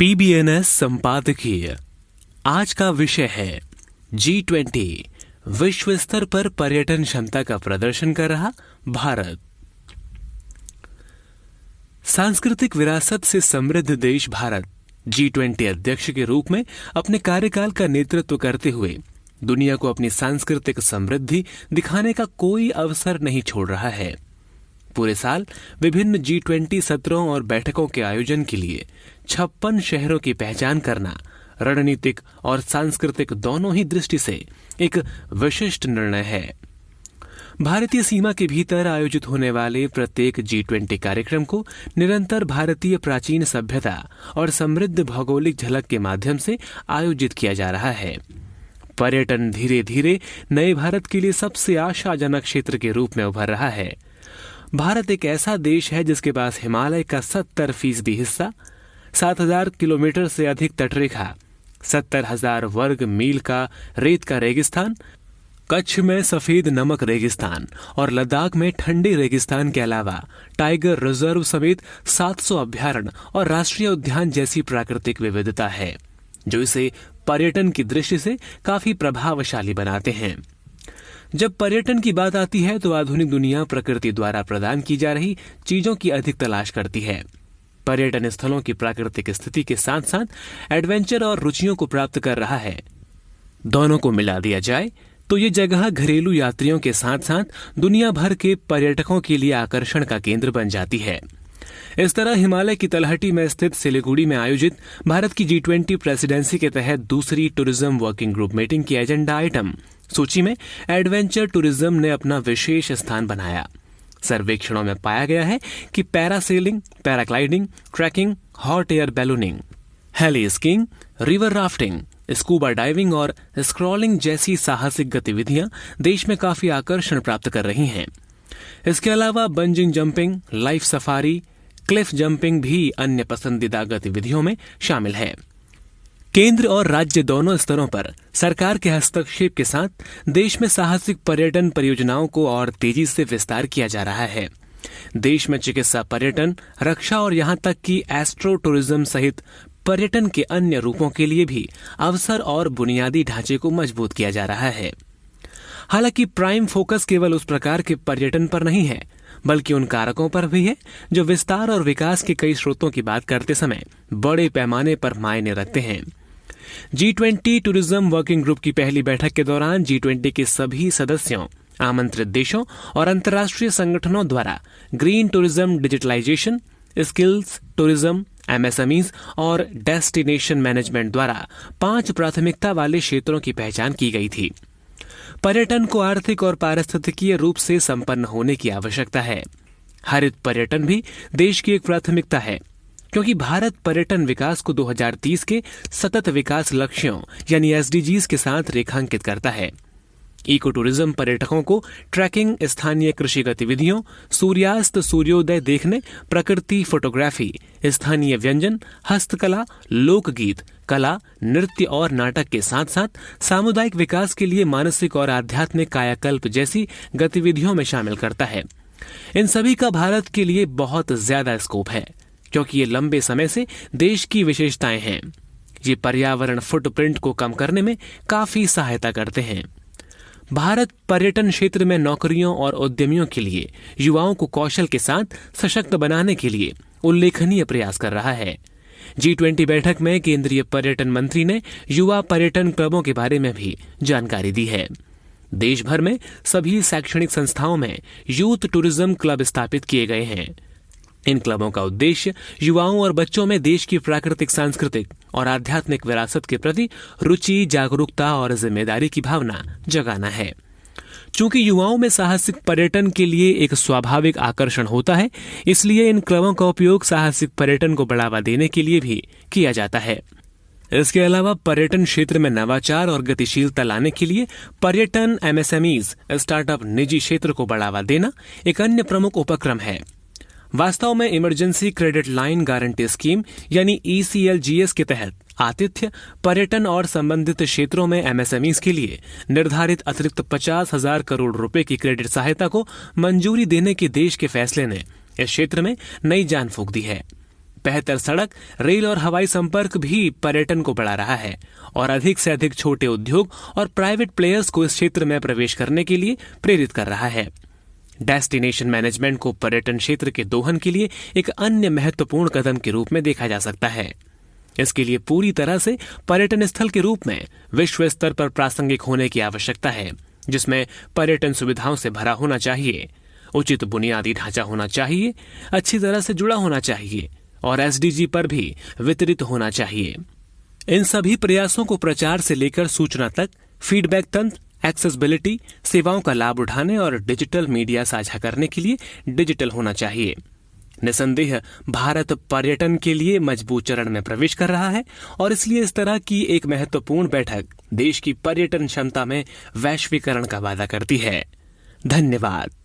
पीबीएनएस संपादकीय। आज का विषय है G20 विश्व स्तर पर पर्यटन क्षमता का प्रदर्शन कर रहा भारत। सांस्कृतिक विरासत से समृद्ध देश भारत G20 अध्यक्ष के रूप में अपने कार्यकाल का नेतृत्व करते हुए दुनिया को अपनी सांस्कृतिक समृद्धि दिखाने का कोई अवसर नहीं छोड़ रहा है। पूरे साल विभिन्न G20 सत्रों और बैठकों के आयोजन के लिए 56 शहरों की पहचान करना रणनीतिक और सांस्कृतिक दोनों ही दृष्टि से एक विशिष्ट निर्णय है। भारतीय सीमा के भीतर आयोजित होने वाले प्रत्येक G20 कार्यक्रम को निरंतर भारतीय प्राचीन सभ्यता और समृद्ध भौगोलिक झलक के माध्यम से आयोजित किया जा रहा है। पर्यटन धीरे धीरे नए भारत के लिए सबसे आशाजनक क्षेत्र के रूप में उभर रहा है। भारत एक ऐसा देश है जिसके पास हिमालय का 70% हिस्सा, 7,000 किलोमीटर से अधिक तटरेखा, 70,000 वर्ग मील का रेत का रेगिस्तान, कच्छ में सफेद नमक रेगिस्तान और लद्दाख में ठंडे रेगिस्तान के अलावा टाइगर रिजर्व समेत 700 अभयारण्य और राष्ट्रीय उद्यान जैसी प्राकृतिक विविधता है, जो इसे पर्यटन की दृष्टि से काफी प्रभावशाली बनाते हैं। जब पर्यटन की बात आती है तो आधुनिक दुनिया प्रकृति द्वारा प्रदान की जा रही चीजों की अधिक तलाश करती है। पर्यटन स्थलों की प्राकृतिक स्थिति के साथ साथ एडवेंचर और रुचियों को प्राप्त कर रहा है। दोनों को मिला दिया जाए तो ये जगह घरेलू यात्रियों के साथ साथ दुनिया भर के पर्यटकों के लिए आकर्षण का केंद्र बन जाती है। इस तरह हिमालय की तलहटी में स्थित सिलीगुड़ी में आयोजित भारत की G20 प्रेसिडेंसी के तहत दूसरी टूरिज्म वर्किंग ग्रुप मीटिंग की एजेंडा आइटम सूची में एडवेंचर टूरिज्म ने अपना विशेष स्थान बनाया। सर्वेक्षणों में पाया गया है कि parasailing, paragliding, trekking, hot air ballooning, heli skiing, river rafting, scuba diving और स्क्रॉलिंग जैसी साहसिक गतिविधियां देश में काफी आकर्षण प्राप्त कर रही हैं। इसके अलावा bungee jumping, life safari, Cliff jumping भी अन्य पसंदीदा गतिविधियों में शामिल है। केंद्र और राज्य दोनों स्तरों पर सरकार के हस्तक्षेप के साथ देश में साहसिक पर्यटन परियोजनाओं को और तेजी से विस्तार किया जा रहा है। देश में चिकित्सा पर्यटन, रक्षा और यहां तक कि एस्ट्रो टूरिज्म सहित पर्यटन के अन्य रूपों के लिए भी अवसर और बुनियादी ढांचे को मजबूत किया जा रहा है। हालांकि प्राइम फोकस केवल उस प्रकार के पर्यटन पर नहीं है, बल्कि उन कारकों पर भी है जो विस्तार और विकास के कई स्रोतों की बात करते समय बड़े पैमाने पर मायने रखते हैं। G20 टूरिज्म वर्किंग ग्रुप की पहली बैठक के दौरान G20 के सभी सदस्यों, आमंत्रित देशों और अंतर्राष्ट्रीय संगठनों द्वारा green tourism, digitalization, skills tourism, MSMEs और डेस्टिनेशन मैनेजमेंट द्वारा 5 प्राथमिकता वाले क्षेत्रों की पहचान की गई थी। पर्यटन को आर्थिक और पारिस्थितिकीय रूप से संपन्न होने की आवश्यकता है। हरित पर्यटन भी देश की एक प्राथमिकता है, क्योंकि भारत पर्यटन विकास को 2030 के सतत विकास लक्ष्यों यानी SDGs के साथ रेखांकित करता है। इको टूरिज्म पर्यटकों को ट्रैकिंग, स्थानीय कृषि गतिविधियों, सूर्यास्त सूर्योदय देखने, प्रकृति फोटोग्राफी, स्थानीय व्यंजन, हस्तकला, लोकगीत, कला, नृत्य और नाटक के साथ साथ सामुदायिक विकास के लिए मानसिक और आध्यात्मिक कायाकल्प जैसी गतिविधियों में शामिल करता है। इन सभी का भारत के लिए बहुत ज्यादा स्कोप है, क्योंकि ये लंबे समय से देश की विशेषताएं हैं। ये पर्यावरण फुटप्रिंट को कम करने में काफी सहायता करते हैं। भारत पर्यटन क्षेत्र में नौकरियों और उद्यमियों के लिए युवाओं को कौशल के साथ सशक्त बनाने के लिए उल्लेखनीय प्रयास कर रहा है। G20 बैठक में केंद्रीय पर्यटन मंत्री ने युवा पर्यटन क्लबों के बारे में भी जानकारी दी है। देश भर में सभी शैक्षणिक संस्थाओं में यूथ टूरिज्म क्लब स्थापित किए गए हैं। इन क्लबों का उद्देश्य युवाओं और बच्चों में देश की प्राकृतिक, सांस्कृतिक और आध्यात्मिक विरासत के प्रति रुचि, जागरूकता और जिम्मेदारी की भावना जगाना है। चूंकि युवाओं में साहसिक पर्यटन के लिए एक स्वाभाविक आकर्षण होता है, इसलिए इन क्लबों का उपयोग साहसिक पर्यटन को बढ़ावा देने के लिए भी किया जाता है। इसके अलावा पर्यटन क्षेत्र में नवाचार और गतिशीलता लाने के लिए पर्यटन MSMEs, स्टार्टअप, निजी क्षेत्र को बढ़ावा देना एक अन्य प्रमुख उपक्रम है। वास्तव में emergency credit line guarantee scheme यानी ECLGS के तहत आतिथ्य, पर्यटन और संबंधित क्षेत्रों में MSMEs के लिए निर्धारित अतिरिक्त 50,000 करोड़ रुपए की क्रेडिट सहायता को मंजूरी देने के देश के फैसले ने इस क्षेत्र में नई जान फूंक दी है। बेहतर सड़क, रेल और हवाई संपर्क भी पर्यटन को बढ़ा रहा है और अधिक से अधिक छोटे उद्योग और प्राइवेट प्लेयर्स को इस क्षेत्र में प्रवेश करने के लिए प्रेरित कर रहा है। डेस्टिनेशन मैनेजमेंट को पर्यटन क्षेत्र के दोहन के लिए एक अन्य महत्वपूर्ण कदम के रूप में देखा जा सकता है। इसके लिए पूरी तरह से पर्यटन स्थल के रूप में विश्व स्तर पर प्रासंगिक होने की आवश्यकता है, जिसमें पर्यटन सुविधाओं से भरा होना चाहिए, उचित बुनियादी ढांचा होना चाहिए, अच्छी तरह से जुड़ा होना चाहिए और एसडीजी पर भी वितरित होना चाहिए। इन सभी प्रयासों को प्रचार से लेकर सूचना तक, फीडबैक तंत्र, एक्सेसिबिलिटी, सेवाओं का लाभ उठाने और डिजिटल मीडिया साझा करने के लिए डिजिटल होना चाहिए। निसंदेह भारत पर्यटन के लिए मजबूत चरण में प्रवेश कर रहा है और इसलिए इस तरह की एक महत्वपूर्ण बैठक देश की पर्यटन क्षमता में वैश्वीकरण का वादा करती है। धन्यवाद।